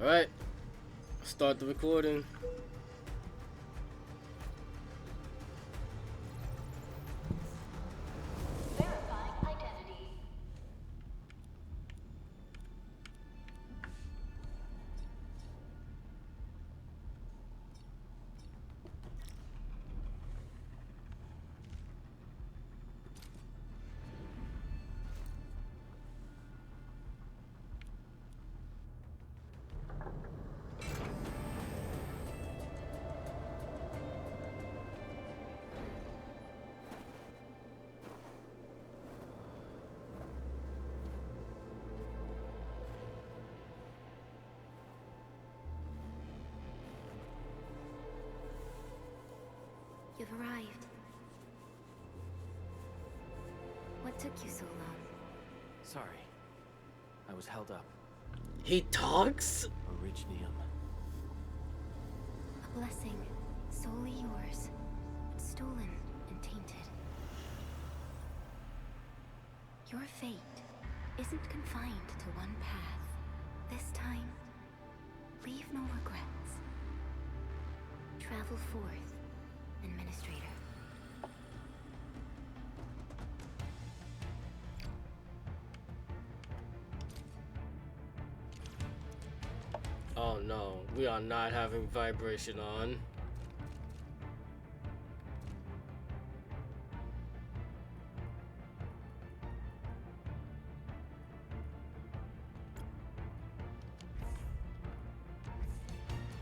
Alright, start the recording. Verifying identity. You've arrived. What took you so long? Sorry. I was held up. He talks? Originium. A blessing, solely yours, but stolen and tainted. Your fate isn't confined to one path. This time, leave no regrets. Travel forth, Administrator. Oh no, we are not having vibration on.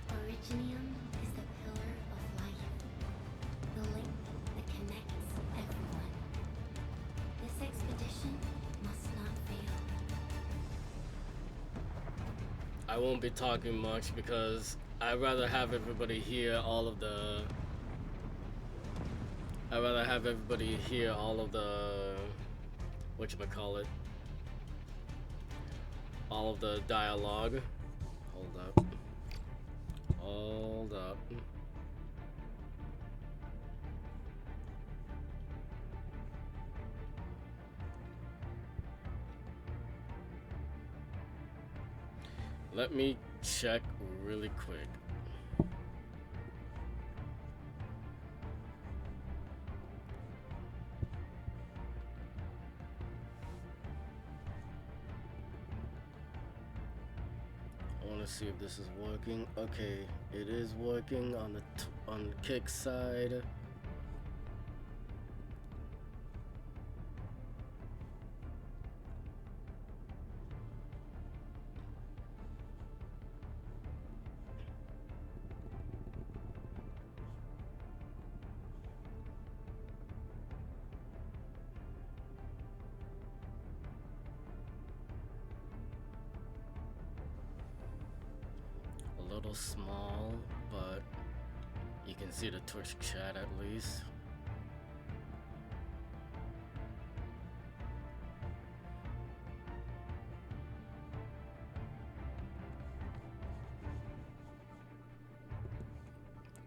Originium is the pillar of life, the link that connects everyone. This expedition must not fail. I won't be talking much because I'd rather have everybody hear all of the... whatchamacallit? All of the dialogue. Hold up. Let me check really quick. I want to see if this is working. Okay, it is working on the kick side. A little small, but you can see the Twitch chat at least.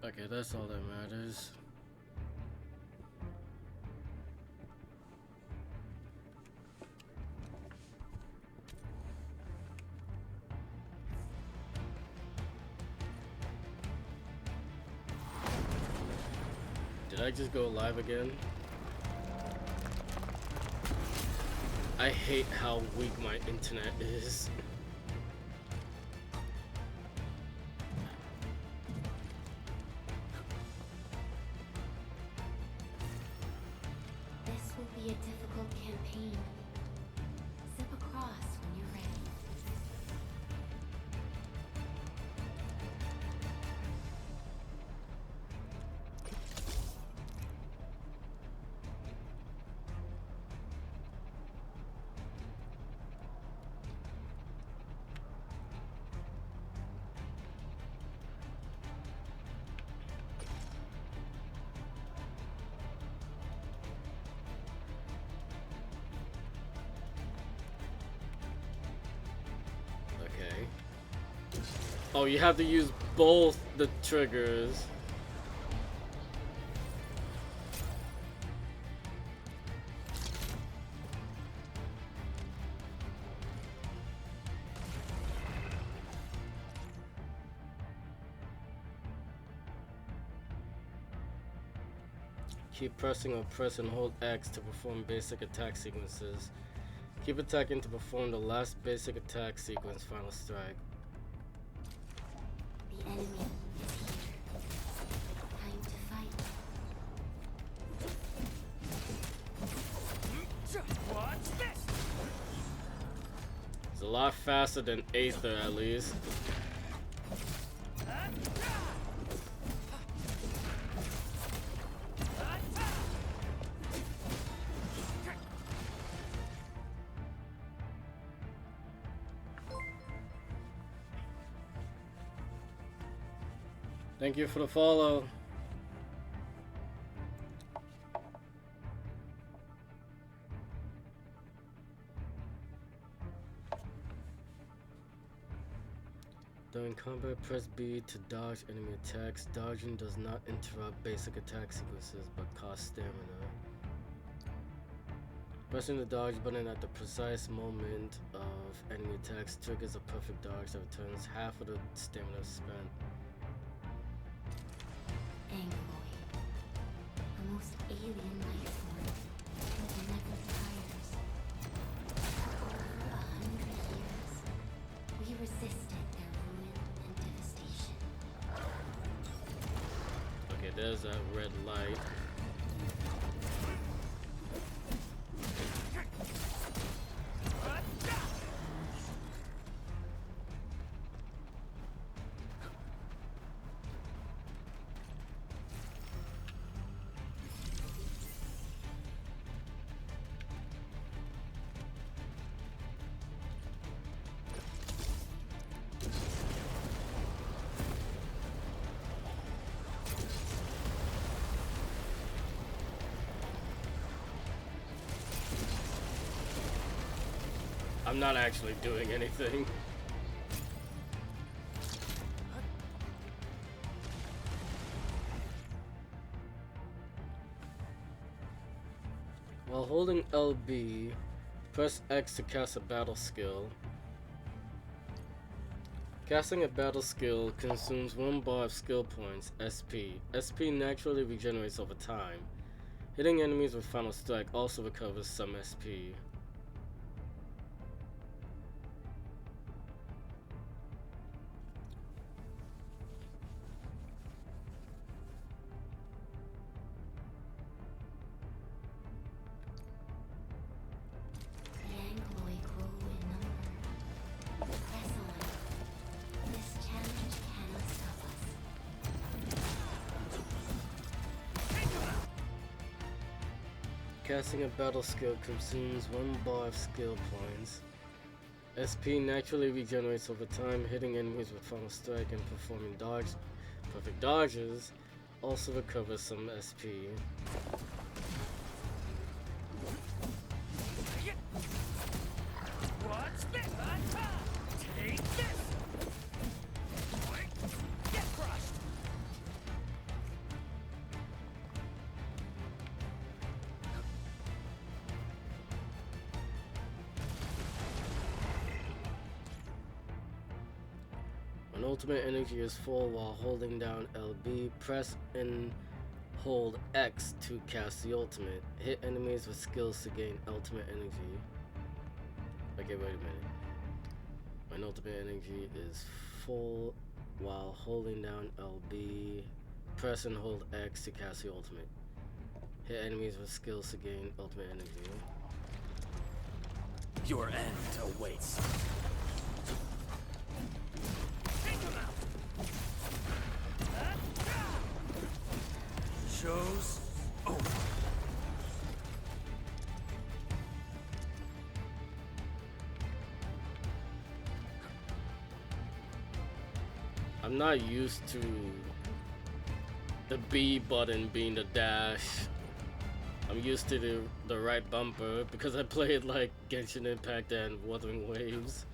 Okay, that's all that matters. Did I just go live again? I hate how weak my internet is. This will be a difficult campaign. Zip across when you're ready. Okay. Oh, you have to use both the triggers. Keep pressing or press and hold X to perform basic attack sequences. Keep attacking to perform the last basic attack sequence, Final Strike. The enemy is here. Time to fight. What's this? It's a lot faster than Aether, at least. Thank you for the follow. During combat, press B to dodge enemy attacks. Dodging does not interrupt basic attack sequences, but costs stamina. Pressing the dodge button at the precise moment of enemy attacks triggers a perfect dodge that returns half of the stamina spent. Angloid, a most alien life form that never tires. For over 100 years, we resisted their ruin and devastation. Okay, there's that red light. I'm not actually doing anything. While holding LB, press X to cast a battle skill. Casting a battle skill consumes 1 bar of skill points, SP. SP naturally regenerates over time. Hitting enemies with Final Strike also recovers some SP. The Angloid grow in number. Press on. This challenge cannot stop us. Casting a battle skill consumes 1 bar of skill points. SP naturally regenerates over time. Hitting enemies with Final Strike and performing perfect dodges also recovers some SP. What's this? Take this! Get crushed! When ultimate energy is full while holding down LB, press and hold X to cast the ultimate. Hit enemies with skills to gain ultimate energy. Okay, wait a minute. When ultimate energy is full while holding down LB, press and hold X to cast the ultimate. Hit enemies with skills to gain ultimate energy. Your end awaits. Take him out! Show's over. I'm not used to the B button being the dash. I'm used to the right bumper because I played like Genshin Impact and Wuthering Waves.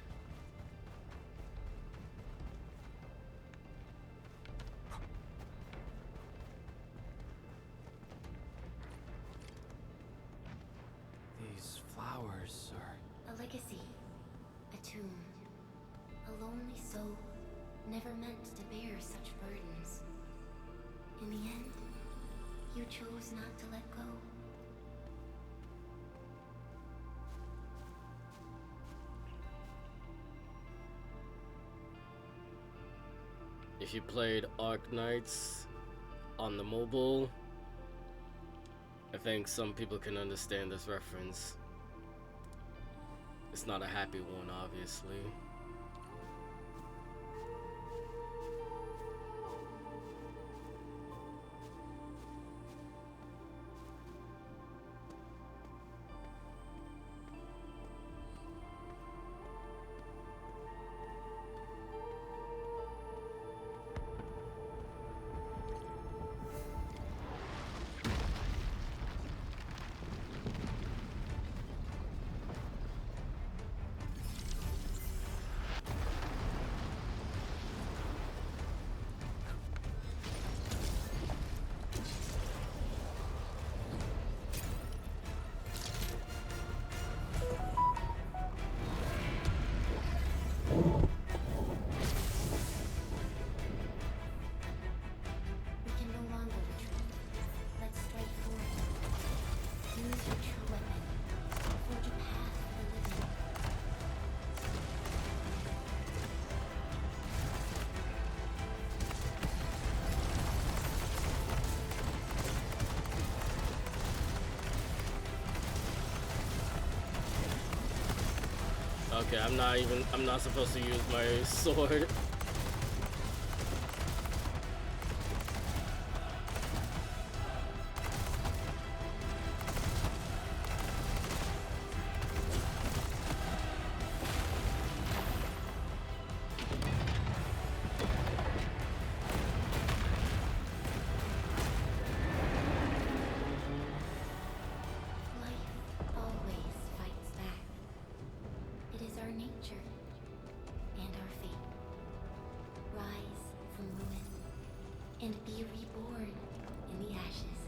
These flowers are... A legacy. A tomb. A lonely soul, never meant to bear such burdens. In the end, You chose not to let go. If you played Arknights on the mobile, I think some people can understand this reference. It's not a happy one, obviously. We can no longer retreat. Let's strike forward. Use your true weapon. Forge a path for the living. Okay, I'm not supposed to use my sword. Life always fights back. It is our nature and our fate. Rise from ruin and be reborn in the ashes.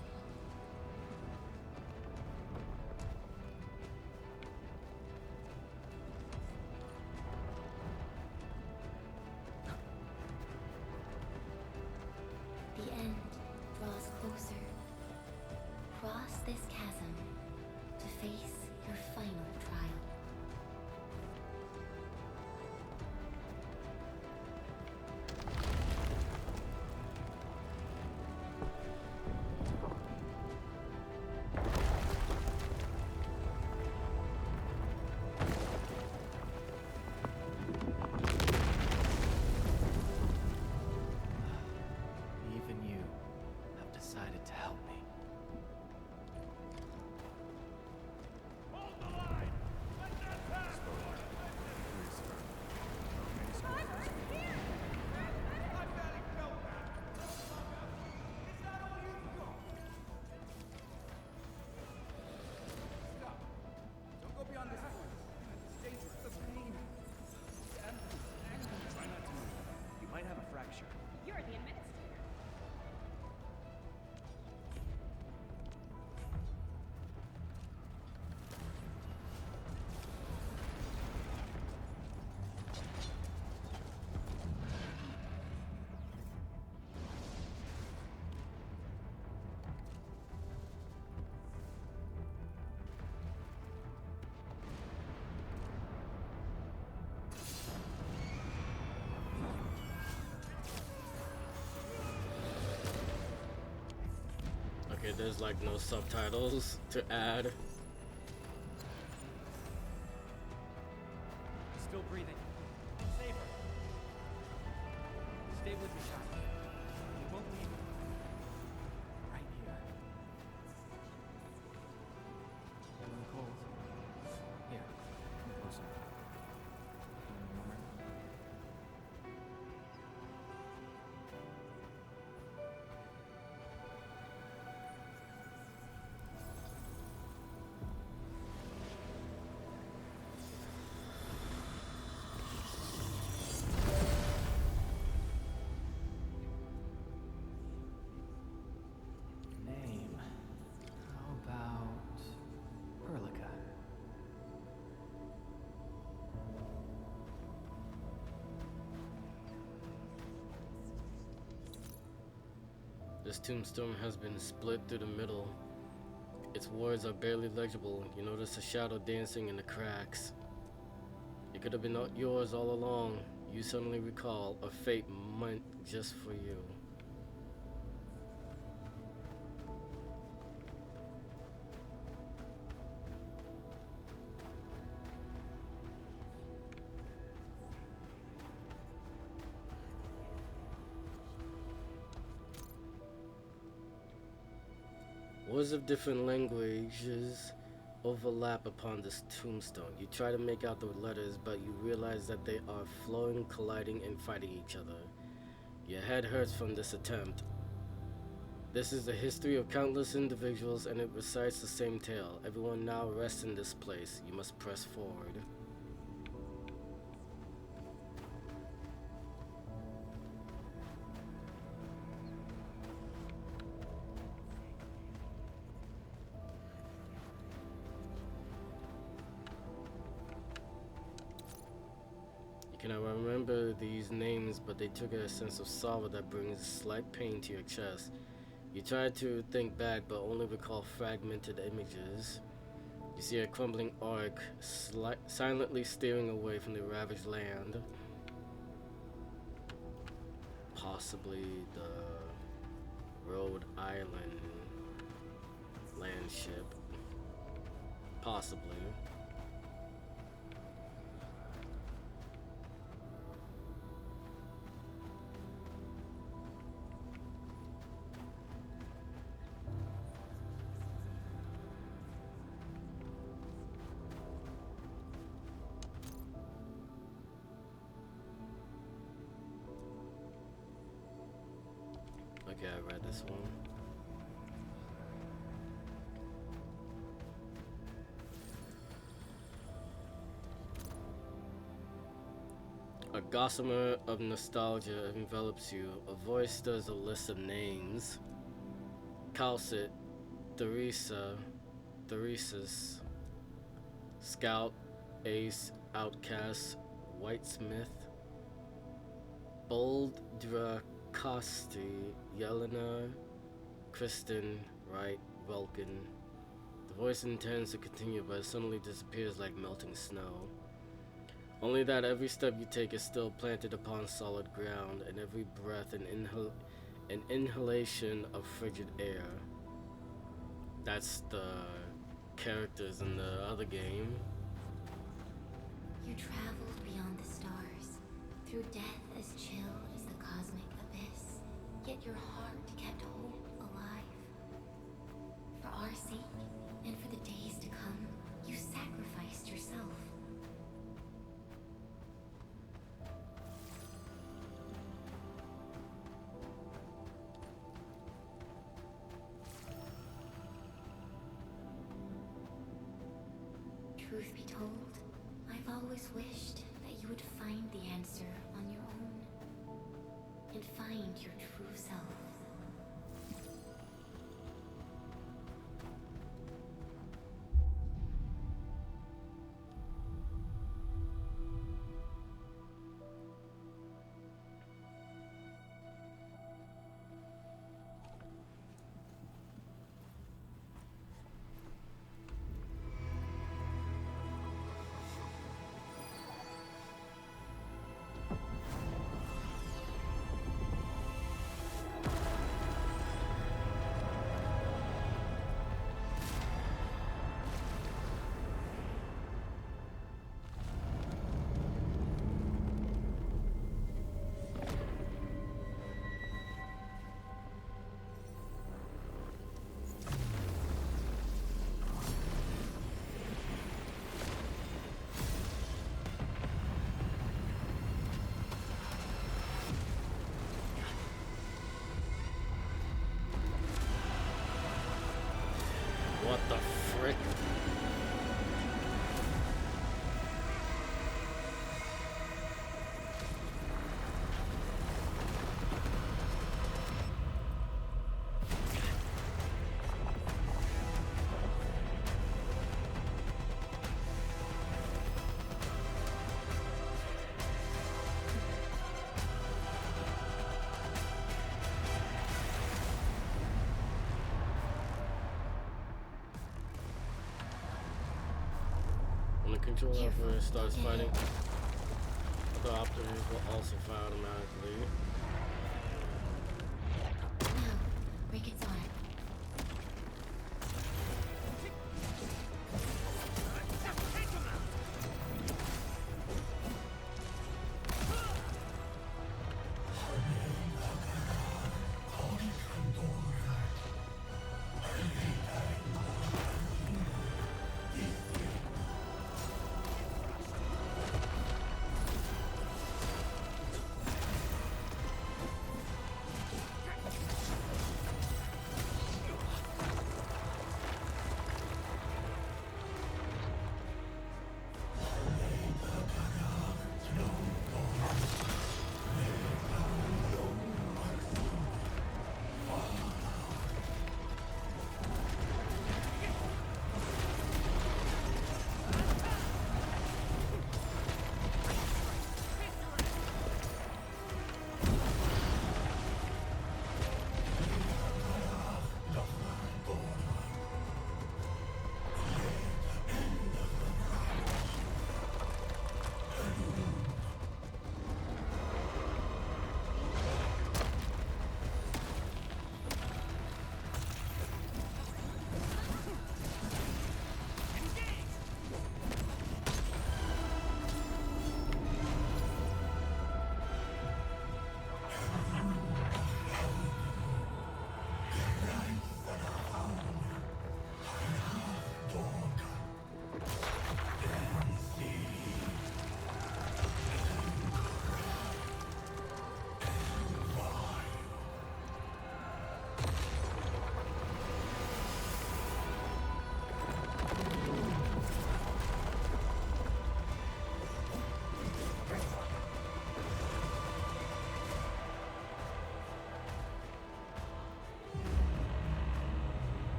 The end draws closer. Cross this chasm to face your final trial. Even you have decided to help me. Hold the line! Let that pass! I barely felt that! Is that all you've got? Stop! Don't go beyond this point. It's dangerous. The pain. The ambulance. Try not to move. You might have a fracture. You're the administrator. Okay, there's like no subtitles to add. Still breathing. Save her. Stay with me, child. You won't leave me. Right here. Feeling cold? Here, come closer. Feeling warmer? This tombstone has been split through the middle. Its words are barely legible. You notice a shadow dancing in the cracks. It could have been not yours all along. You suddenly recall a fate meant just for you. Words of different languages overlap upon this tombstone. You try to make out the letters, but you realize that they are flowing, colliding, and fighting each other. Your head hurts from this attempt. This is the history of countless individuals, and it recites the same tale. Everyone now rests in this place. You must press forward. You cannot remember these names, but they trigger a sense of sorrow that brings slight pain to your chest. You try to think back, but only recall fragmented images. You see a crumbling ark silently steering away from the ravaged land. Possibly the Rhode Island land ship. Possibly. Okay, I read this one. A gossamer of nostalgia envelops you. A voice stirs a list of names. Calcit, Theresis, Scout, Ace, Outcast, Whitesmith, Bold Dracosti, Yelena, Kristen, Wright, Welkin. The voice intends to continue, but suddenly disappears like melting snow. Only that every step you take is still planted upon solid ground, and every breath an inhalation of frigid air. That's the characters in the other game. You traveled beyond the stars, through death as chill as the cosmic abyss. Yet your heart kept hope alive. For our sake, and for the days to come, you sacrificed yourself. Truth be told, I've always wished that you would find the answer on your own, and find your true self. Mutual Careful, Referee starts don't get fighting. hit. Other options will also fire automatically. Now, break its arm.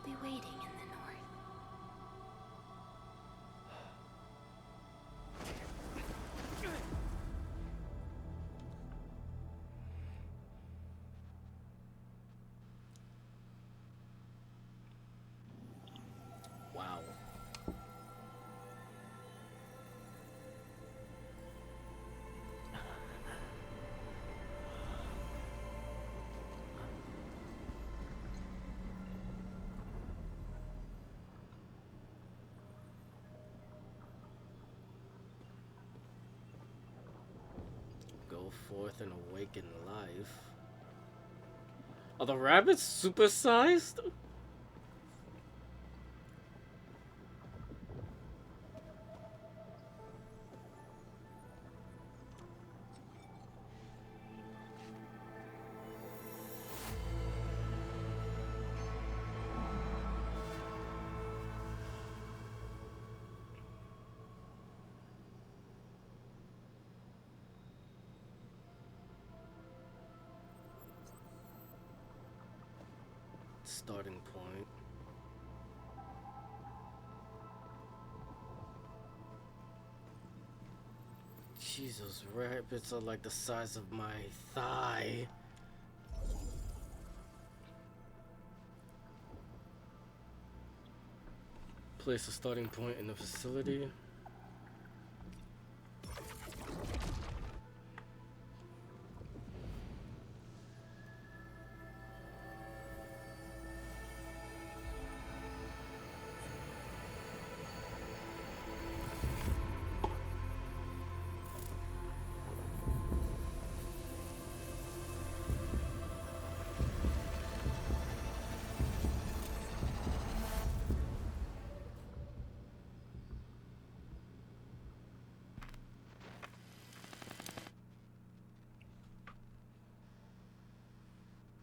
be waiting in the north. Wow. Go forth and awaken life. Are the rabbits supersized? starting point. Jesus, rabbits are like the size of my thigh. Place a starting point in the facility.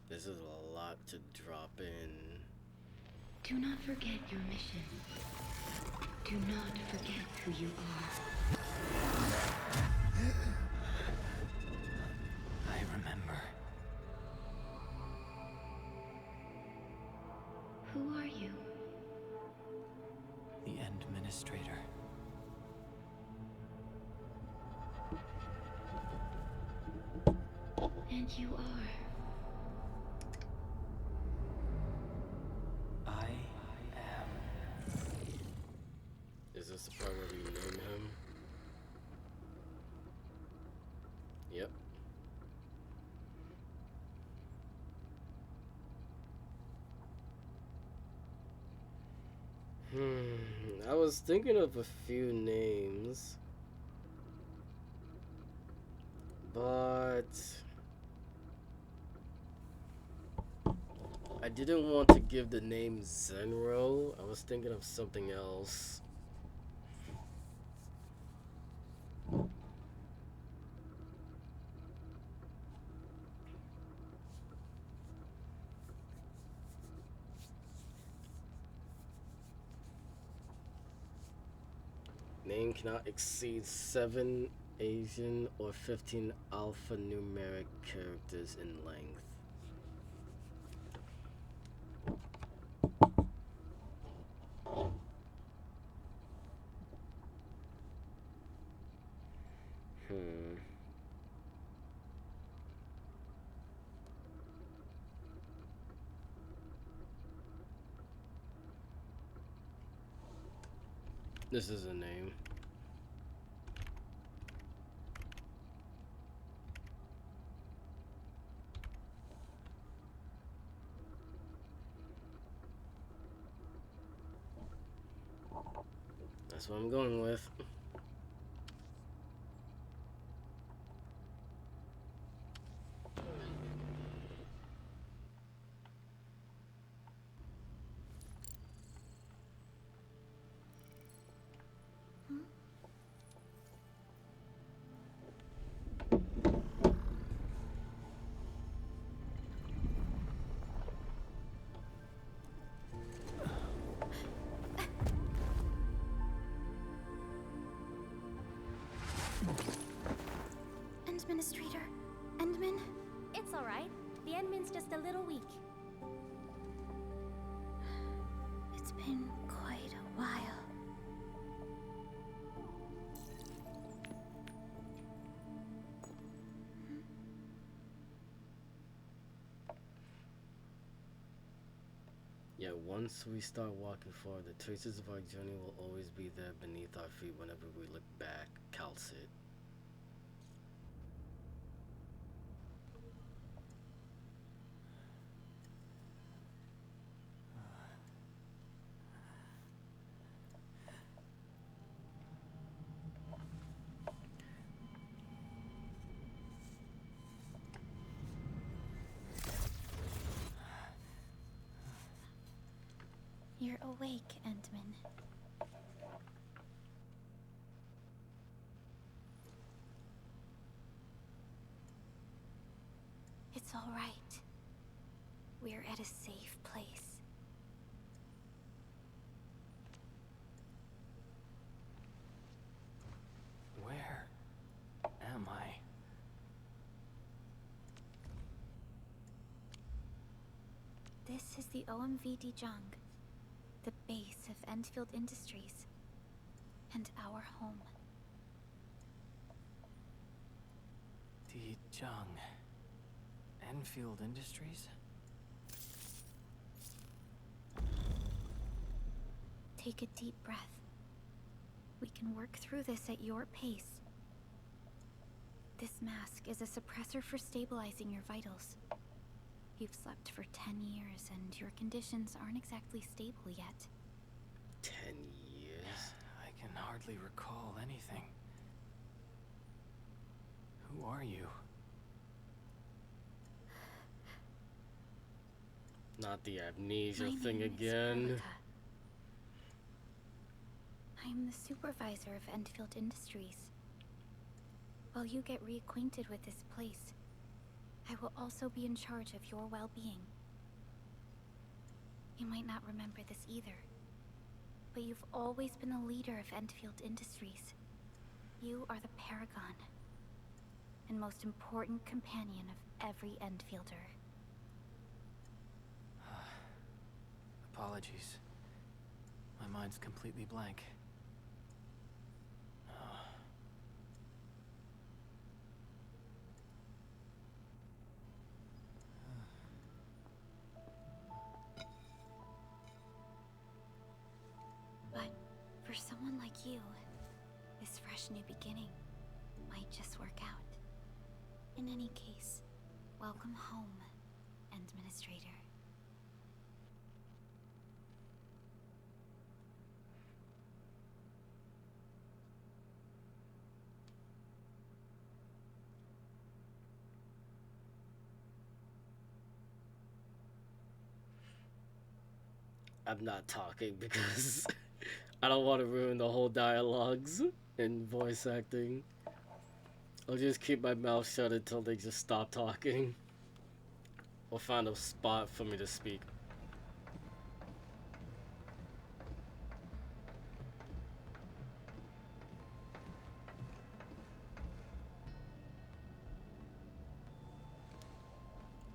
This is a lot to drop in. Do not forget your mission. Do not forget who you are. I remember. Who are you? The Administrator. And you are. I am. Is this the part where we name him? Yep. I was thinking of a few names, but I didn't want to give the name Zenro. I was thinking of something else. Name cannot exceed 7 Asian or 15 alphanumeric characters in length. This is a name. That's what I'm going with. Administrator, Endman? It's alright. The Endman's just a little weak. It's been quite a while. Yet once we start walking forward, the traces of our journey will always be there beneath our feet whenever we look back. Calcit. You're awake, Endman. It's all right. We're at a safe place. Where am I? This is the OMV Dijong, the base of Endfield Industries, and our home. Dijong. Enfield Industries? Take a deep breath. We can work through this at your pace. This mask is a suppressor for stabilizing your vitals. You've slept for 10 years and your conditions aren't exactly stable yet. 10 years? I can hardly recall anything. Who are you? Not the amnesia My thing name is again. Erica. I'm the supervisor of Endfield Industries. While you get reacquainted with this place, I will also be in charge of your well-being. You might not remember this either, but you've always been the leader of Endfield Industries. You are the paragon and most important companion of every Endfielder. Apologies. My mind's completely blank. But for someone like you, this fresh new beginning might just work out. In any case, welcome home, Administrator. I'm not talking because I don't want to ruin the whole dialogues and voice acting. I'll just keep my mouth shut until they just stop talking. Or find a spot for me to speak.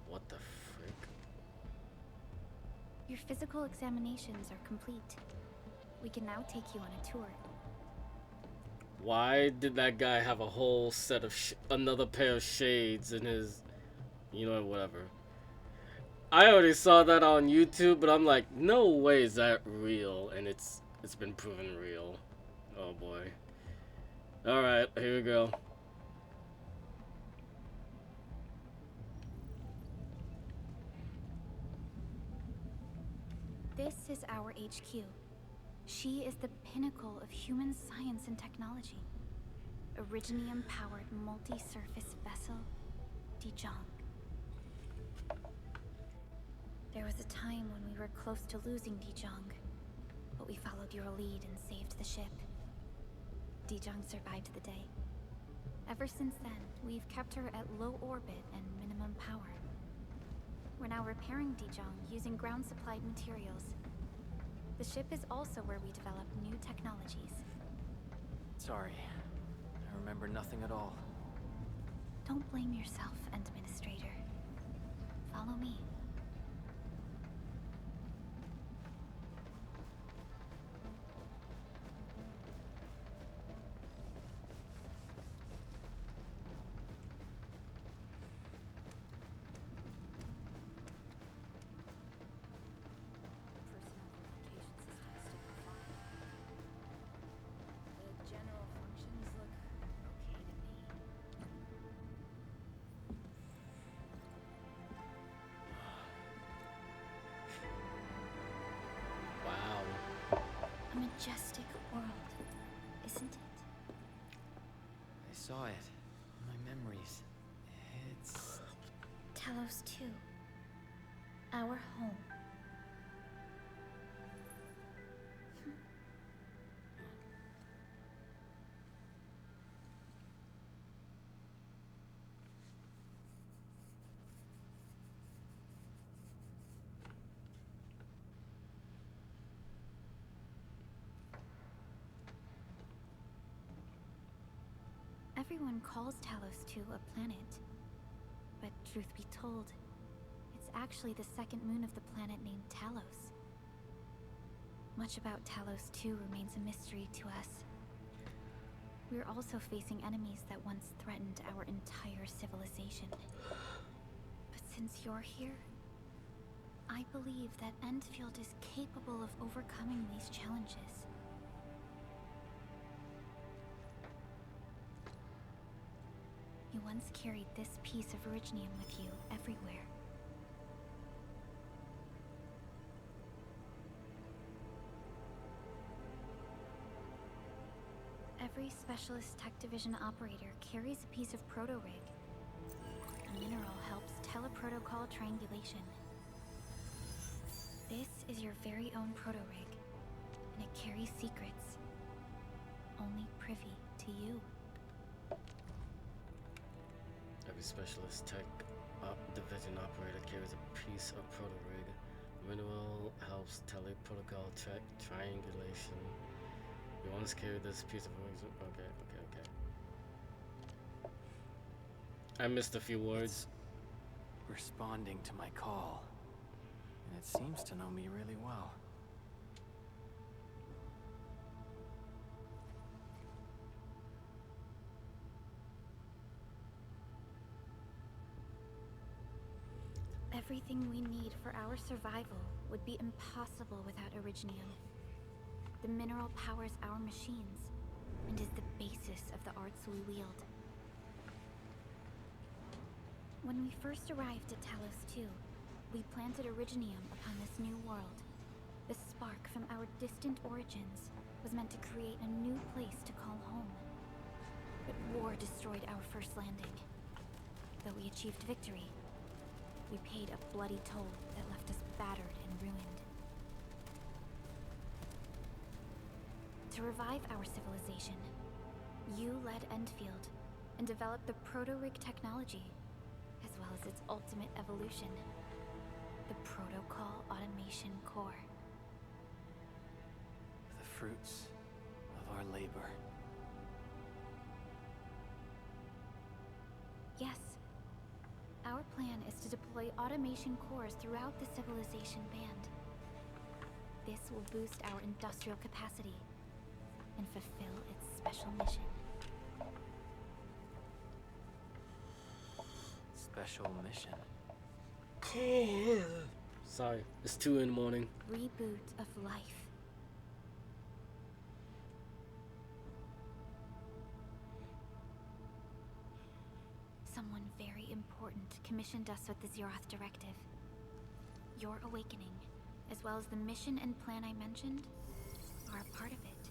What the frick? Your physical examinations are complete. We can now take you on a tour. Why did that guy have a whole set of another pair of shades in his, you know, whatever. I already saw that on YouTube, but I'm like, no way is that real, and it's been proven real. Oh boy. All right, here we go. This is our HQ. She is the pinnacle of human science and technology. Originium-powered multi-surface vessel, Dijong. There was a time when we were close to losing Dijong, but we followed your lead and saved the ship. Dijong survived the day. Ever since then, we've kept her at low orbit and minimum power. We're now repairing Dijong using ground-supplied materials. The ship is also where we develop new technologies. Sorry. I remember nothing at all. Don't blame yourself, Administrator. Follow me. A majestic world, isn't it? I saw it. My memories. It's... Talos 2. Our home. Everyone calls Talos 2 a planet, but truth be told, it's actually the second moon of the planet named Talos. Much about Talos, too, remains a mystery to us. We're also facing enemies that once threatened our entire civilization. But since you're here, I believe that Endfield is capable of overcoming these challenges. You once carried this piece of Originium with you everywhere. Every Specialist Tech Division operator carries a piece of proto-rig. A mineral helps teleprotocol triangulation. This is your very own proto-rig, and it carries secrets only privy to you. Every specialist tech division operator carries a piece of proto-rig. Mineral helps teleprotocol triangulation. You want to carry this piece of okay. I missed a few words. It's responding to my call, and it seems to know me really well. Everything we need for our survival would be impossible without Originium. The mineral powers our machines, and is the basis of the arts we wield. When we first arrived at Talos 2, we planted Originium upon this new world. The spark from our distant origins was meant to create a new place to call home. But war destroyed our first landing. Though we achieved victory, we paid a bloody toll that left us battered and ruined. To revive our civilization, you led Endfield and developed the proto-rig technology, as well as its ultimate evolution, the Protocol Automation Core. The fruits of our labor. Yes. Our plan is to deploy automation cores throughout the civilization band. This will boost our industrial capacity and fulfill its special mission. Special mission. Sorry, it's 2 in the morning. Reboot of life. Someone very important commissioned us with the Zeroth Directive. Your awakening, as well as the mission and plan I mentioned, are a part of it.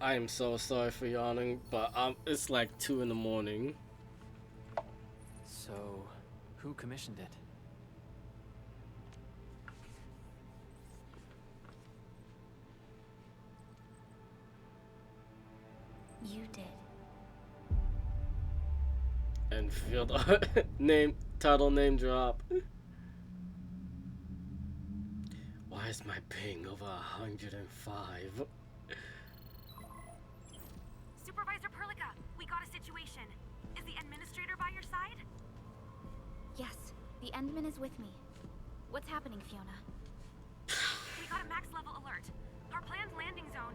I am so sorry for yawning, but it's like 2 in the morning. So, who commissioned it? You did. Endfield title name drop. Why is my ping over 105? Supervisor Perlica, we got a situation. Is the administrator by your side? Yes, the Endman is with me. What's happening, Fiona? We got a max level alert. Our planned landing zone.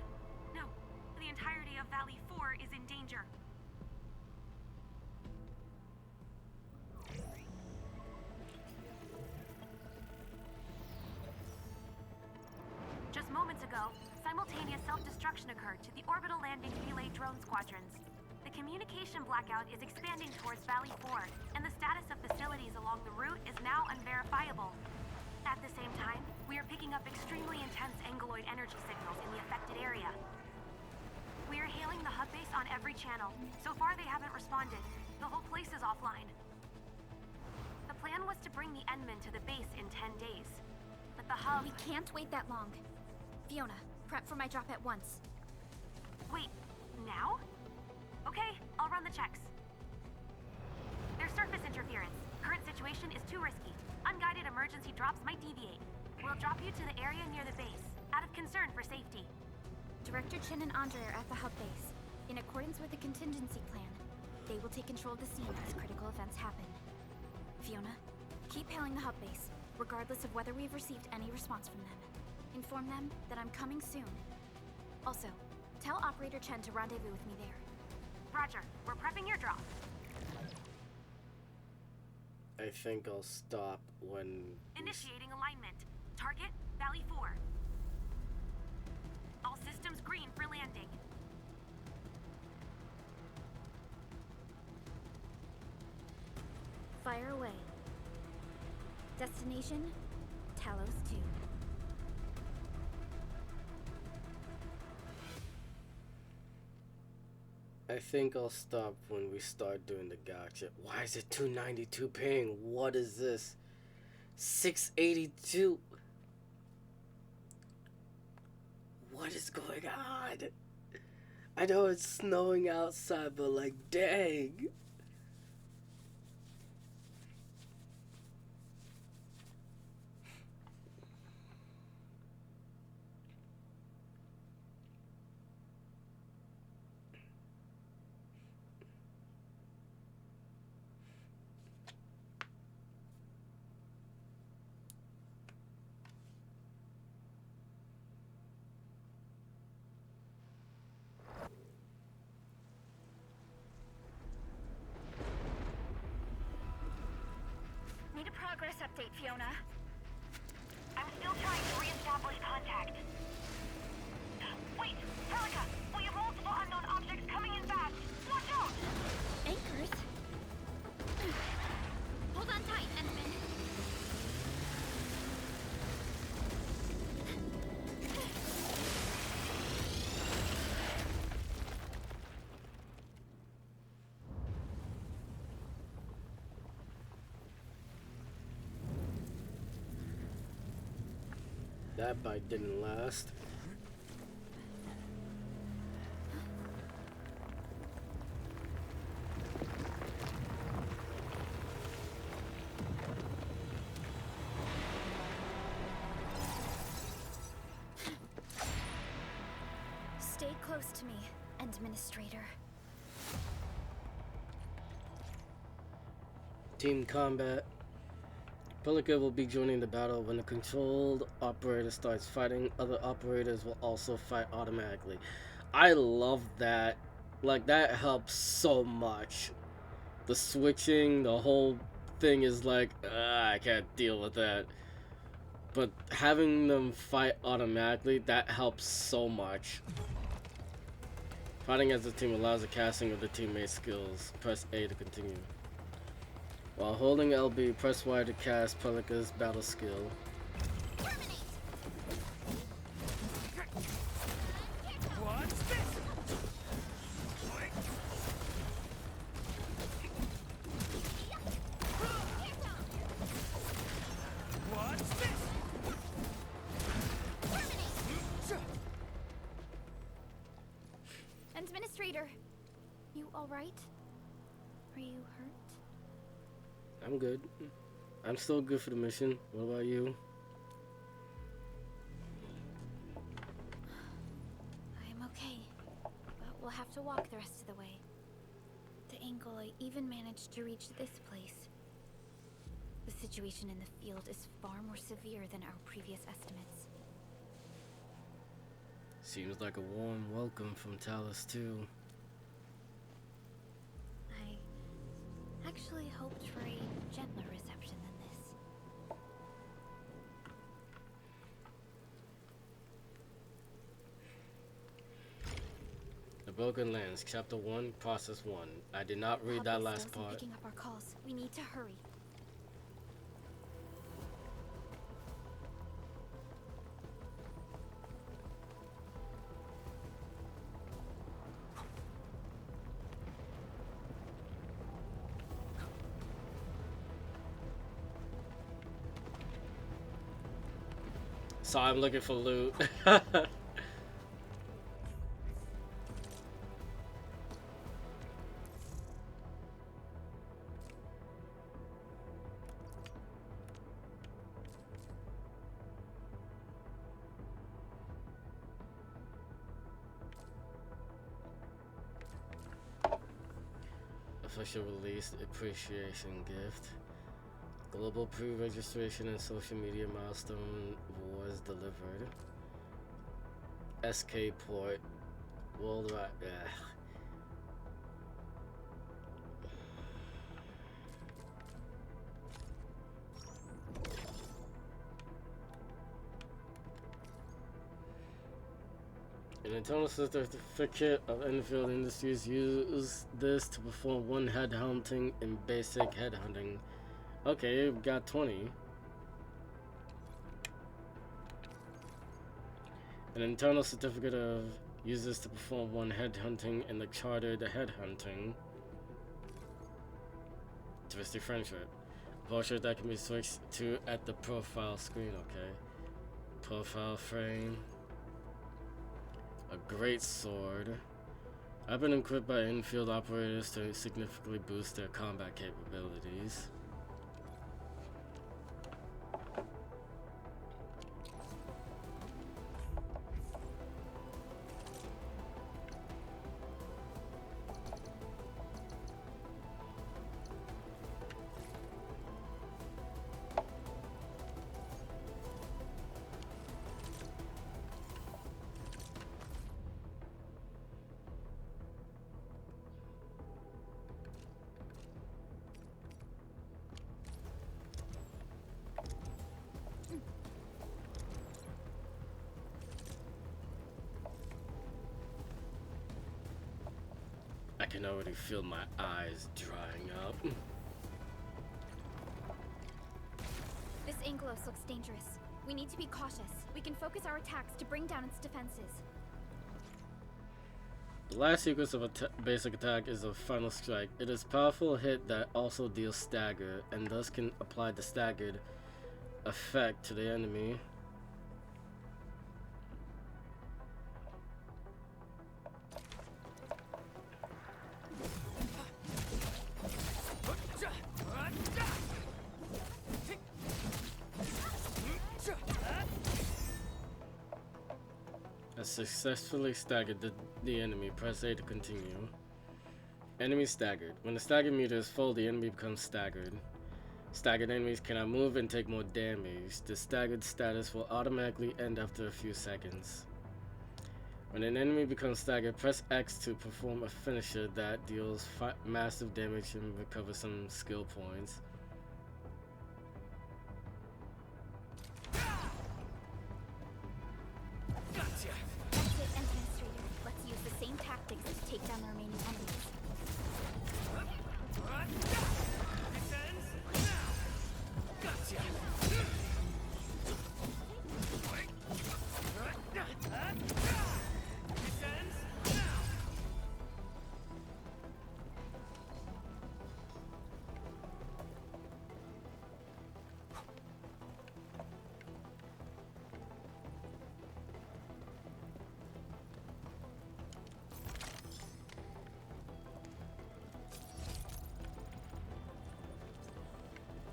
No, the entirety of Valley 4 is in danger. Just moments ago, simultaneous self-destruction occurred to the orbital landing relay drone squadrons. The communication blackout is expanding towards Valley 4, and the status of facilities along the route is now unverifiable. At the same time, we are picking up extremely intense angeloid energy signals in the affected area. We are hailing the hub base on every channel. So far, they haven't responded. The whole place is offline. The plan was to bring the Endman to the base in 10 days. But the hub... We can't wait that long. Fiona, prep for my drop at once. Wait, now? Okay, I'll run the checks. There's surface interference. Current situation is too risky. Unguided emergency drops might deviate. We'll drop you to the area near the base, out of concern for safety. Director Chen and Andre are at the hub base. In accordance with the contingency plan, they will take control of the scene as critical events happen. Fiona, Keep hailing the hub base, regardless of whether we've received any response from them. Inform them that I'm coming soon. Also, tell Operator Chen to rendezvous with me there. Roger. We're prepping your drop. I think I'll stop when... Initiating alignment. Target, Valley 4. All systems green for landing. Fire away. Destination, Talos 2. I think I'll stop when we start doing the gotcha. Why is it 292 ping? What is this? 682. What is going on? I know it's snowing outside, but like, dang. Need a progress update, Fiona. I'm still trying to re-establish contact. Wait! Pelica! We have multiple unknown objects coming in fast! Watch out! Anchors? Hold on tight, Enderman. That bite didn't last. Stay close to me, Administrator. Team combat. Pelican will be joining the battle. When the controlled operator starts fighting, other operators will also fight automatically. I love that. Like, that helps so much. The switching, the whole thing is like, I can't deal with that. But having them fight automatically, that helps so much. Fighting as a team allows the casting of the teammates' skills. Press A to continue. While holding LB, press Y to cast Pelica's battle skill. What's this? What's this? Administrator, you alright? Are you hurt? I'm good. I'm still good for the mission. What about you? I'm okay, but we'll have to walk the rest of the way. The angle I even managed to reach this place. The situation in the field is far more severe than our previous estimates. Seems like a warm welcome from Talos too. I actually hoped for a gentler reception than this. The Broken Lands, Chapter 1, Process 1. I did not read that Public last still isn't part. picking up our calls. We need to hurry. So I'm looking for loot. Official release appreciation gift. Global pre-registration and social media milestone was delivered. SK port. Worldwide. An internal certificate of Enfield Industries use this to perform one headhunting in basic headhunting. Okay, we got 20. An internal certificate of uses to perform one headhunting in the chartered headhunting. Twisted friendship. Portrait that can be switched to at the profile screen. Okay. Profile frame. A great sword. I've been equipped by Enfield operators to significantly boost their combat capabilities. I can already feel my eyes drying up. This Ankylos looks dangerous. We need to be cautious. We can focus our attacks to bring down its defenses. The last sequence of a basic attack is a final strike. It is a powerful hit that also deals stagger, and thus can apply the staggered effect to the enemy. Has successfully staggered the enemy. Press A to continue. Enemy staggered. When the stagger meter is full, the enemy becomes staggered. Staggered enemies cannot move and take more damage. The staggered status will automatically end after a few seconds. When an enemy becomes staggered, press X to perform a finisher that deals massive damage and recover some skill points. That's it, Administrator. Let's use the same tactics to take down the remaining enemies.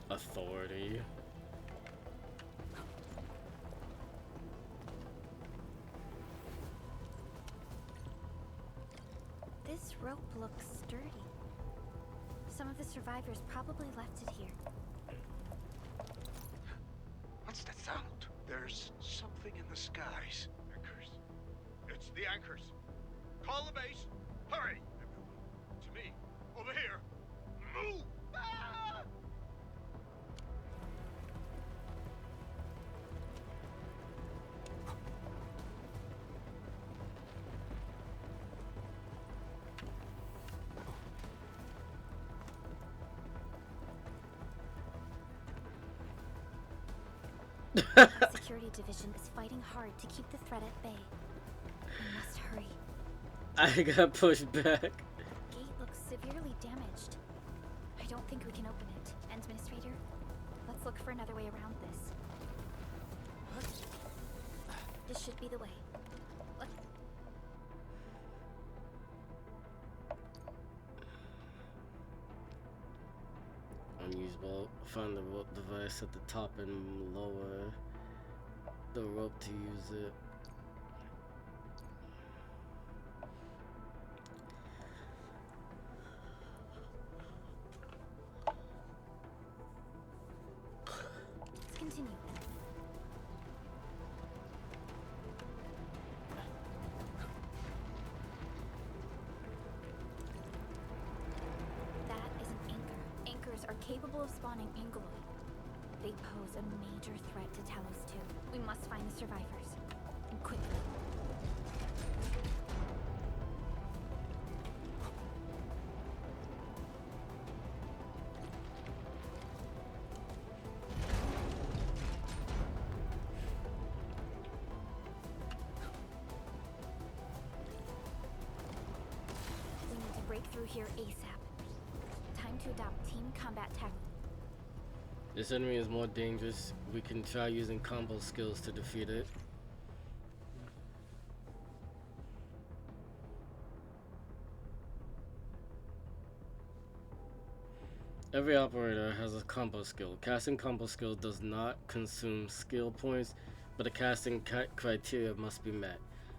Authority. This rope looks sturdy. Some of the survivors probably left it here. What's that sound? There's something in the skies. Anchors. It's the anchors. Call the base. Hurry, everyone. To me. Over here. Move! Ah! The security division is fighting hard to keep the threat at bay. We must hurry. I got pushed back. Gate looks severely damaged. I don't think we can open it. Administrator, let's look for another way around this. This should be the way. Unusable. Find the rope device at the top and lower the rope to use it. capable of spawning Angeloi. They pose a major threat to Talos too. We must find the survivors. And quickly. We need to break through here ASAP. Time to adopt team combat tactics. This enemy is more dangerous. We can try using combo skills to defeat it. Every operator has a combo skill. Casting combo skill does not consume skill points, but the casting criteria must be met.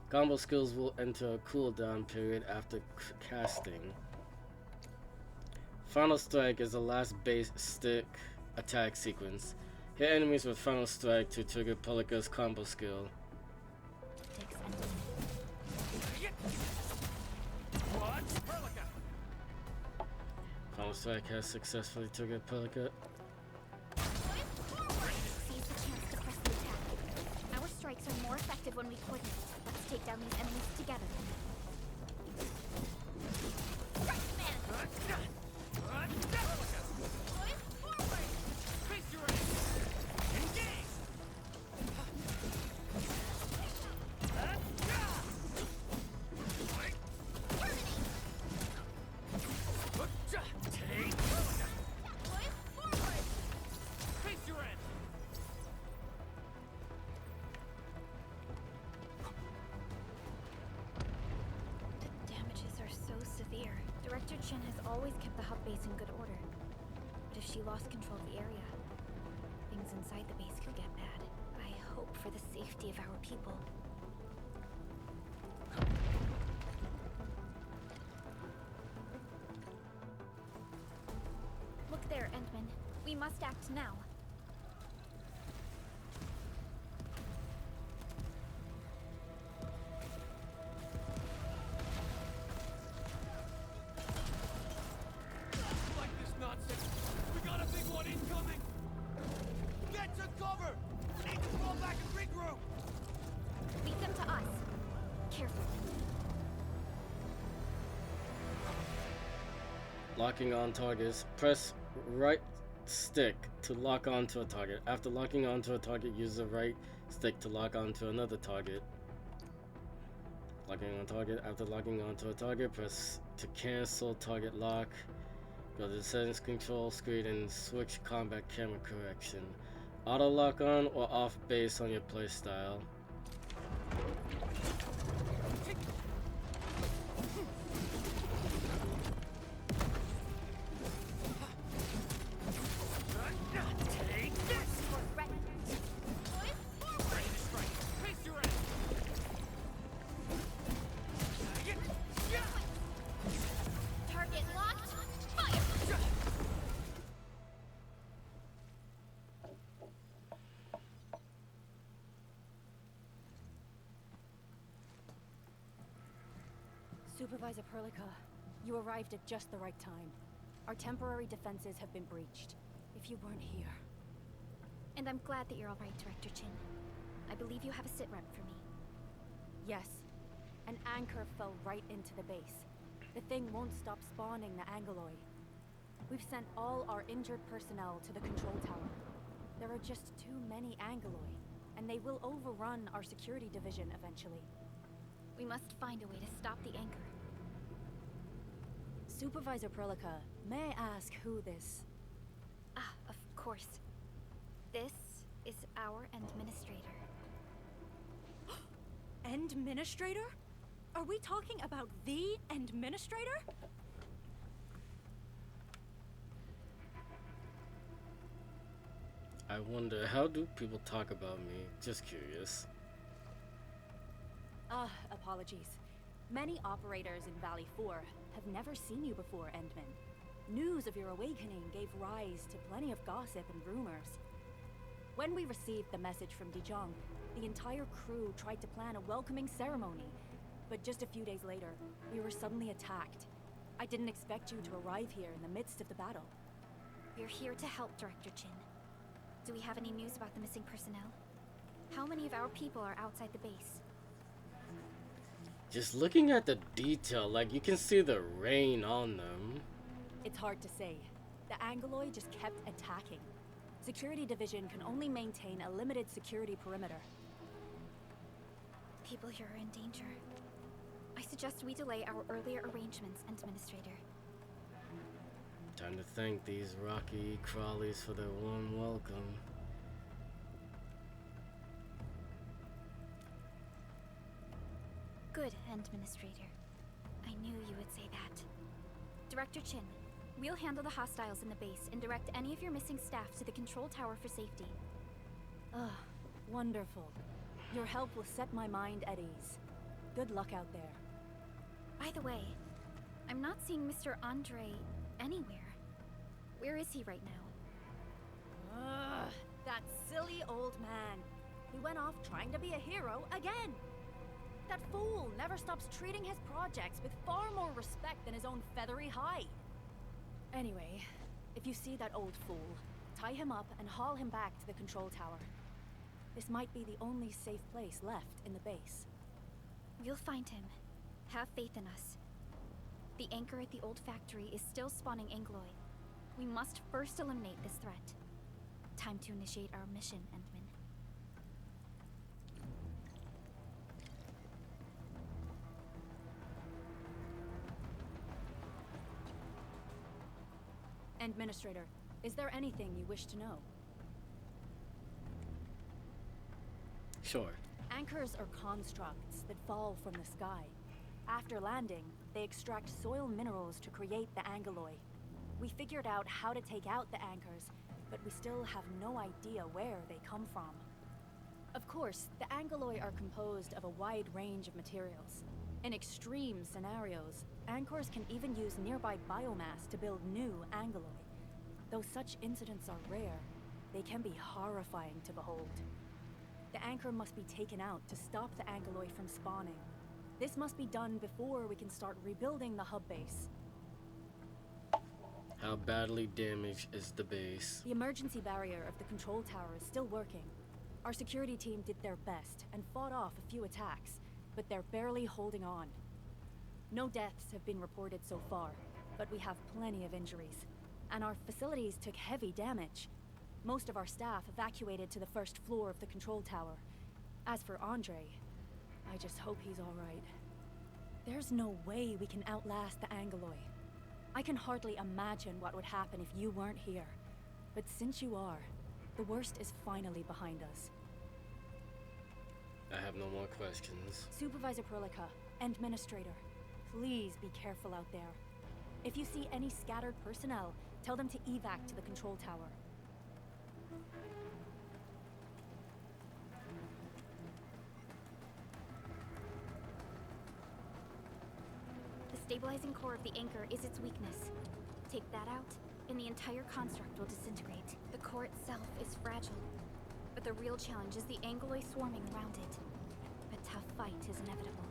Combo skills will enter a cooldown period after casting. Final Strike is the last base stick attack sequence. Hit enemies with Final Strike to trigger Pelika's combo skill. Final Strike has successfully triggered Pelika. Seize the chance to press the attack. Our strikes are more effective when we coordinate. Let's take down these enemies together. Director Chen has always kept the hub base in good order. But if she lost control of the area, things inside the base could get bad. I hope for the safety of our people. Look there, Endman. We must act now. Locking on targets. Press right stick to lock onto a target. After locking onto a target, use the right stick to lock onto another target. Locking on target. After locking onto a target, press to cancel target lock. Go to the settings control screen and switch combat camera correction. Auto lock on or off based on your playstyle. Supervisor Perlica, you arrived at just the right time. Our temporary defenses have been breached. If you weren't here... And I'm glad that you're all right, Director Chin. I believe you have a sit rep for me. Yes. An anchor fell right into the base. The thing won't stop spawning the Angeloi. We've sent all our injured personnel to the control tower. There are just too many Angeloi, and they will overrun our security division eventually. We must find a way to stop the anchor. Supervisor Perlica, may I ask who this... Ah, of course. This is our administrator. Administrator? Are we talking about the administrator? I wonder, how do people talk about me? Just curious. Apologies. Many operators in Valley 4 have never seen you before, Endman. News of your awakening gave rise to plenty of gossip and rumors. When we received the message from Dijong, the entire crew tried to plan a welcoming ceremony. But just a few days later, we were suddenly attacked. I didn't expect you to arrive here in the midst of the battle. We're here to help, Director Chin. Do we have any news about the missing personnel? How many of our people are outside the base? Just looking at the detail, like you can see the rain on them. It's hard to say. The Angoloi just kept attacking. Security Division can only maintain a limited security perimeter. People here are in danger. I suggest we delay our earlier arrangements, Administrator. Time to thank these rocky crawlies for their warm welcome. Good, Administrator. I knew you would say that. Director Chin, we'll handle the hostiles in the base and direct any of your missing staff to the control tower for safety. Ugh, wonderful. Your help will set my mind at ease. Good luck out there. By the way, I'm not seeing Mr. Andre anywhere. Where is he right now? Ugh, that silly old man. He went off trying to be a hero again. That fool never stops treating his projects with far more respect than his own feathery hide. Anyway, if you see that old fool, tie him up and haul him back to the control tower. This might be the only safe place left in the base. We'll find him. Have faith in us. The anchor at the old factory is still spawning Angoloi. We must first eliminate this threat. Time to initiate our mission, Endman. Administrator, is there anything you wish to know? Sure. Anchors are constructs that fall from the sky. After landing, they extract soil minerals to create the Angoloi. We figured out how to take out the anchors, but we still have no idea where they come from. Of course, the Angoloi are composed of a wide range of materials. In extreme scenarios, anchors can even use nearby biomass to build new Angoloi. Though such incidents are rare, they can be horrifying to behold. The anchor must be taken out to stop the Angoloi from spawning. This must be done before we can start rebuilding the hub base. How badly damaged is the base? The emergency barrier of the control tower is still working. Our security team did their best and fought off a few attacks, but they're barely holding on. No deaths have been reported so far, but we have plenty of injuries, and our facilities took heavy damage. Most of our staff evacuated to the first floor of the control tower. As for Andre, I just hope he's all right. There's no way we can outlast the Angoloi. I can hardly imagine what would happen if you weren't here. But since you are, the worst is finally behind us. I have no more questions. Supervisor Perlica, Administrator, please be careful out there. If you see any scattered personnel, tell them to evac to the control tower. The stabilizing core of the anchor is its weakness. Take that out, and the entire construct will disintegrate. The core itself is fragile, but the real challenge is the Angoloi swarming around it. A tough fight is inevitable.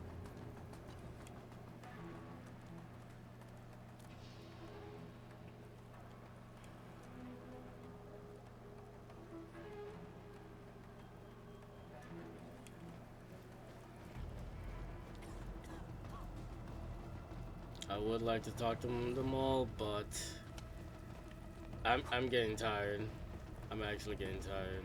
I would like to talk to them all, but I'm getting tired. I'm actually getting tired.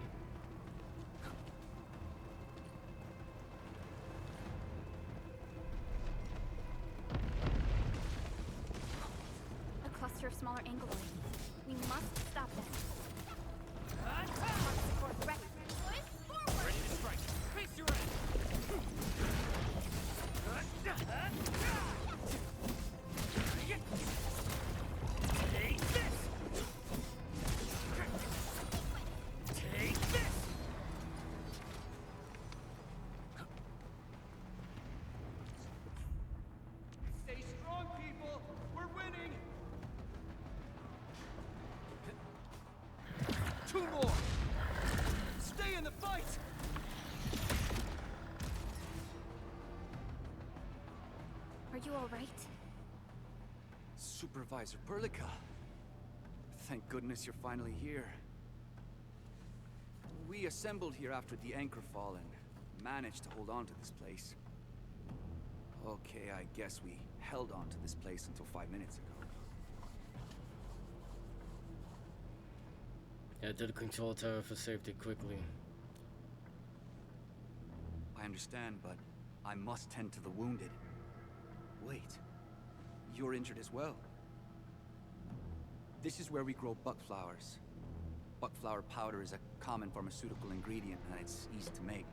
A cluster of smaller Angoloi. We must stop them. Support ready. Ready to strike. Face your end. Take this. Take this. Stay strong, people. We're winning. 2 more. Stay in the fight. Are you all right? Supervisor Perlica, Thank goodness you're finally here. We assembled here after the anchor fall and managed to hold on to this place. Okay, I guess we held on to this place until 5 minutes ago. Yeah, did control tower for safety quickly. I understand, but I must tend to the wounded. Wait, you're injured as well. This is where we grow buckflowers. Buckflower powder is a common pharmaceutical ingredient and it's easy to make.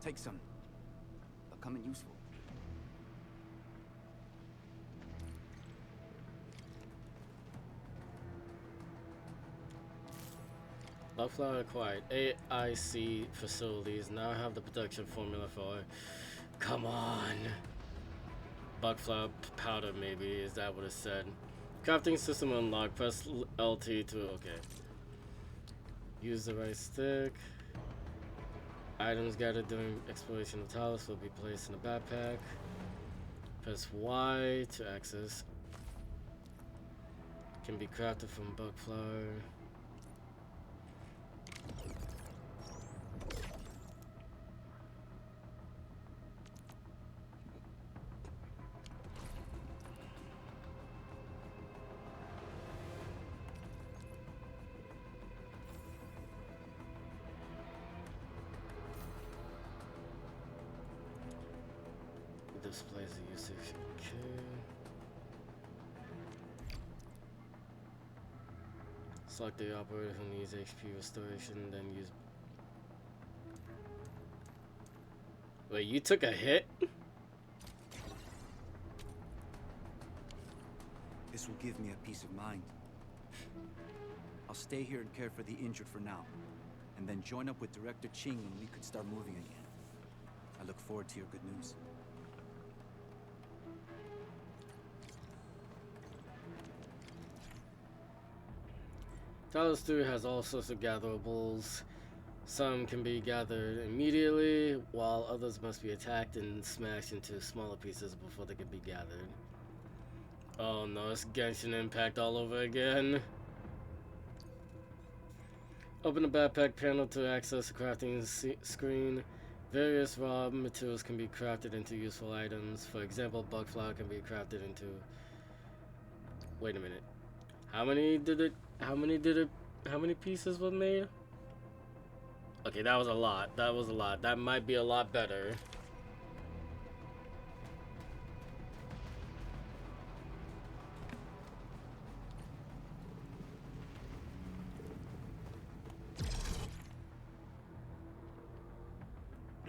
Take some. They'll come in useful. Buckflower acquired. AIC facilities now have the production formula for. Come on. Buckflower powder, maybe. Is that what it said? Crafting system unlocked. Press LT to. Okay. Use the right stick. Items gathered during exploration of Talos will be placed in a backpack. Press Y to access. Can be crafted from buckflower. Displays the usage. Okay. Select the operator who needs HP restoration, then use. Wait, you took a hit? This will give me a peace of mind. I'll stay here and care for the injured for now, and then join up with Director Ching when we could start moving again. I look forward to your good news. Talos 3 has all sorts of gatherables. Some can be gathered immediately, while others must be attacked and smashed into smaller pieces before they can be gathered. Oh no, it's Genshin Impact all over again. Open the backpack panel to access the crafting screen. Various raw materials can be crafted into useful items. For example, buckflower can be crafted into... Wait a minute. How many pieces were made? Okay, that was a lot. That was a lot. That might be a lot better.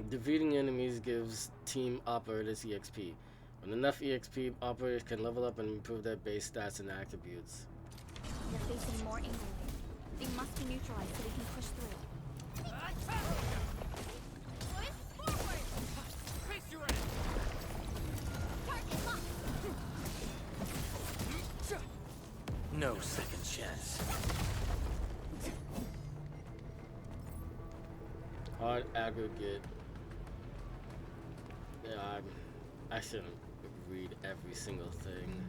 Defeating enemies gives team operators EXP. When enough EXP, operators can level up and improve their base stats and attributes. You're facing more England. They must be neutralized so we can push through. No second chance. Hard aggregate. Yeah, I shouldn't read every single thing.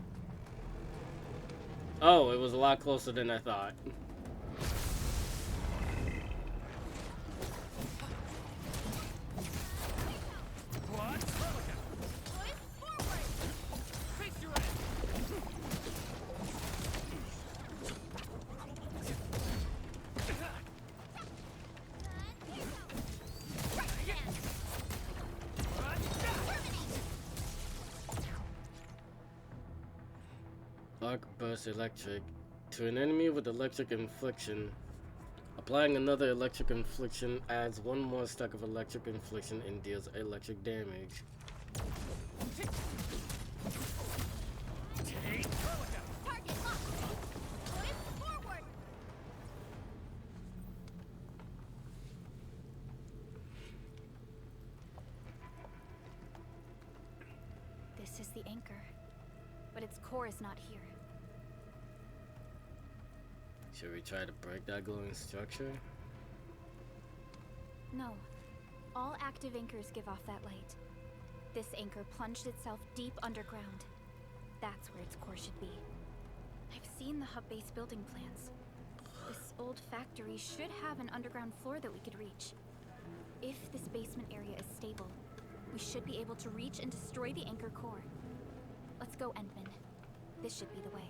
Oh, it was a lot closer than I thought. Arc burst electric. To an enemy with electric infliction, applying another electric infliction adds one more stack of electric infliction and deals electric damage. This is the anchor, but its core is not here. Should we try to break that glowing structure? No. All active anchors give off that light. This anchor plunged itself deep underground. That's where its core should be. I've seen the hub base building plans. This old factory should have an underground floor that we could reach. If this basement area is stable, we should be able to reach and destroy the anchor core. Let's go, Endman. This should be the way.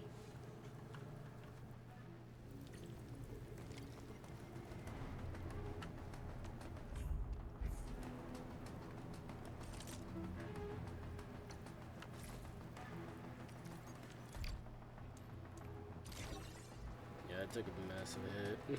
Yeah, I took a massive hit.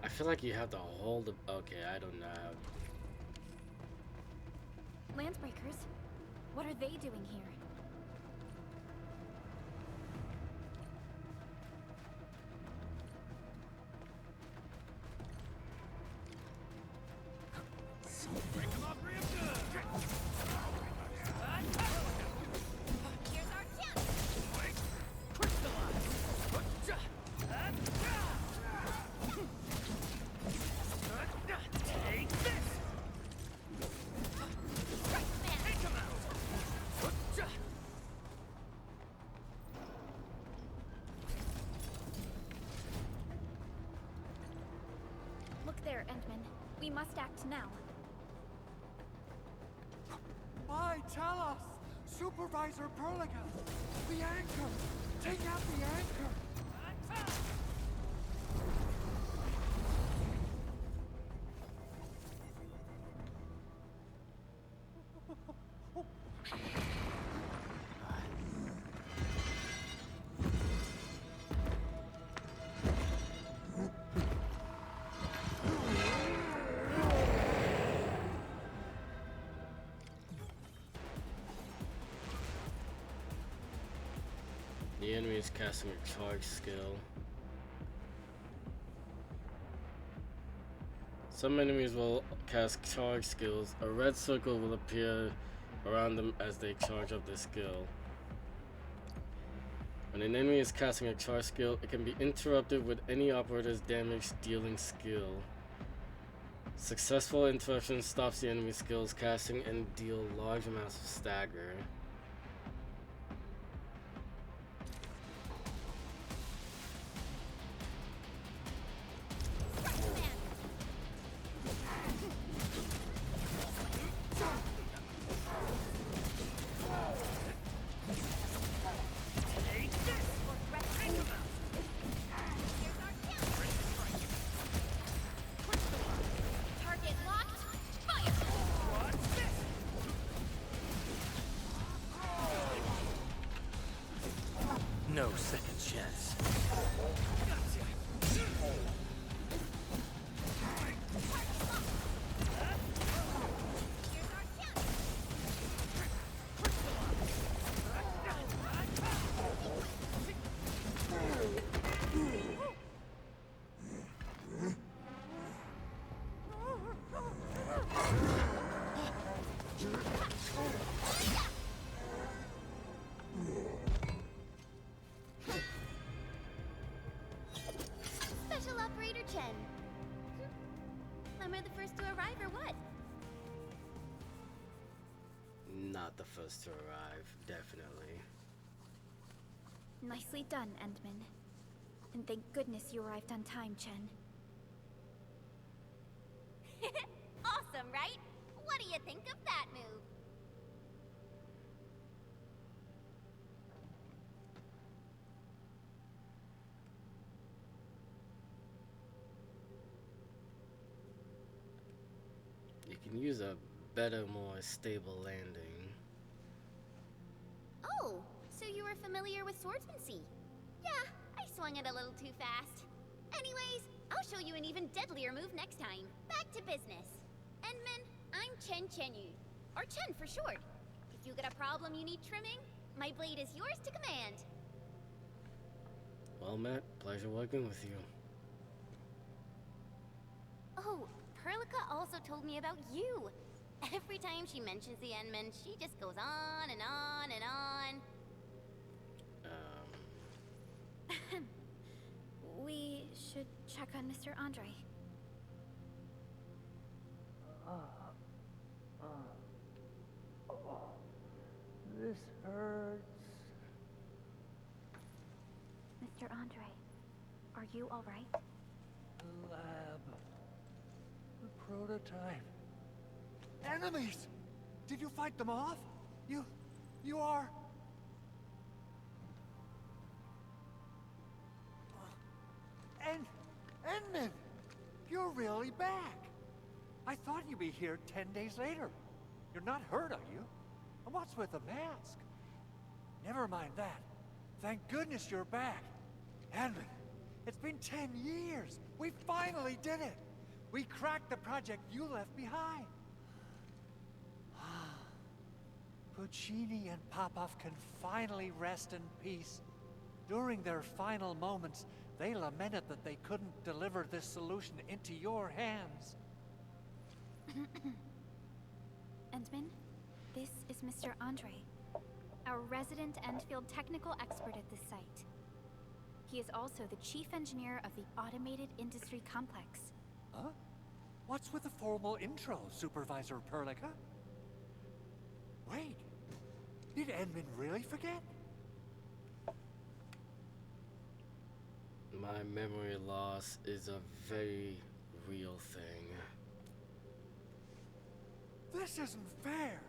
I feel like you have to hold the. Okay, I don't know. Landsbreakers? What are they doing here? Look there, Endman. We must act now. Why, tell us! Supervisor Perliga! The anchor! Take out the anchor! The enemy is casting a charge skill. Some enemies will cast charge skills. A red circle will appear around them as they charge up their skill. When an enemy is casting a charge skill, it can be interrupted with any operator's damage dealing skill. Successful interruption stops the enemy skills casting and deal large amounts of stagger. Target locked. Fire! No second chance. Special Operator Chen. Am I the first to arrive or what? Not the first to arrive, definitely. Nicely done, Endman. And thank goodness you arrived on time, Chen. Awesome, right? What do you think of that move? You can use a better, more stable landing. Oh, so you were familiar with swordsmancy? Yeah, I swung it a little too fast. Anyways, I'll show you an even deadlier move next time. Back to business. Endman, I'm Chen Chenyu, or Chen for short. If you got a problem you need trimming, my blade is yours to command. Well, Matt, pleasure working with you. Oh, Perlica also told me about you. Every time she mentions the Endman, she just goes on and on and on. We should check on Mr. Andre. This hurts. Mr. Andre, are you all right? The lab. The prototype. Enemies! Did you fight them off? You are... Endman! You're really back! I thought you'd be here 10 days later. You're not hurt, are you? And what's with the mask? Never mind that. Thank goodness you're back. Endman, it's been 10 years. We finally did it. We cracked the project you left behind. Puccini and Popov can finally rest in peace. During their final moments, they lamented that they couldn't deliver this solution into your hands. Endman, this is Mr. Andre, our resident Endfield technical expert at this site. He is also the chief engineer of the Automated Industry Complex. Huh? What's with the formal intro, Supervisor Perlica? Wait, did Endman really forget? My memory loss is a very real thing. This isn't fair.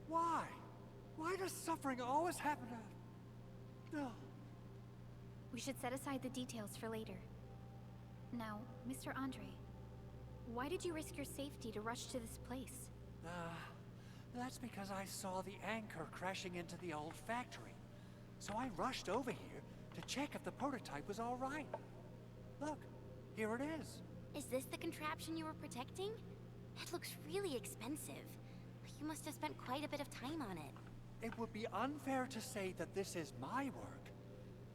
Why? Why does suffering always happen to... No. We should set aside the details for later. Now, Mr. Andre, why did you risk your safety to rush to this place? That's because I saw the anchor crashing into the old factory. So I rushed over here to check if the prototype was all right. Look, here it is. Is this the contraption you were protecting? It looks really expensive. You must have spent quite a bit of time on it. It would be unfair to say that this is my work.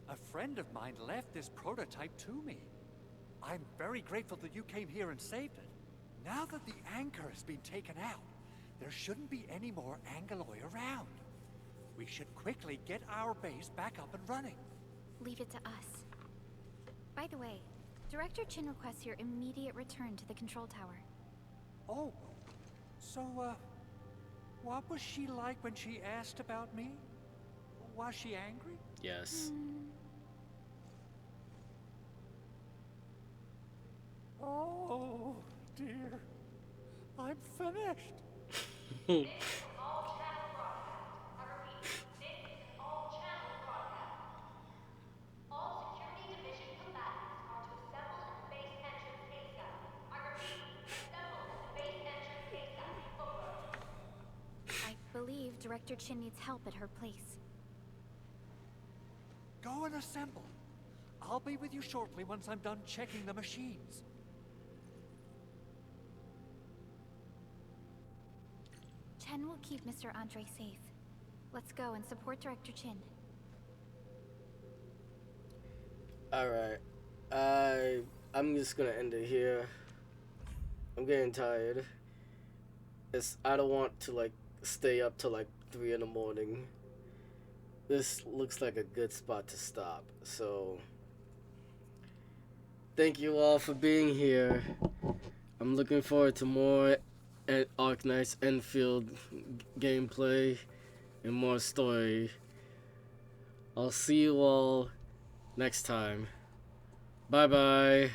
A friend of mine left this prototype to me. I'm very grateful that you came here and saved it. Now that the anchor has been taken out, there shouldn't be any more Angaloi around. We should quickly get our base back up and running. Leave it to us. By the way, Director Chin requests your immediate return to the control tower. Oh, so, what was she like when she asked about me? Was she angry? Yes. Oh, dear. I'm finished. This is all-channel broadcast. I repeat, this is an all-channel broadcast. All security division combatants are to assemble at the base entrance ASAP. I repeat, assemble at the base entrance ASAP. Over. I believe Director Chin needs help at her place. Go and assemble. I'll be with you shortly once I'm done checking the machines. Chen will keep Mr. Andre safe. Let's go and support Director Chin. Alright. I'm just gonna end it here. I'm getting tired. I don't want to like stay up till like 3 in the morning. This looks like a good spot to stop. So thank you all for being here. I'm looking forward to more at Arknights Endfield gameplay and more story. I'll see you all next time. Bye bye.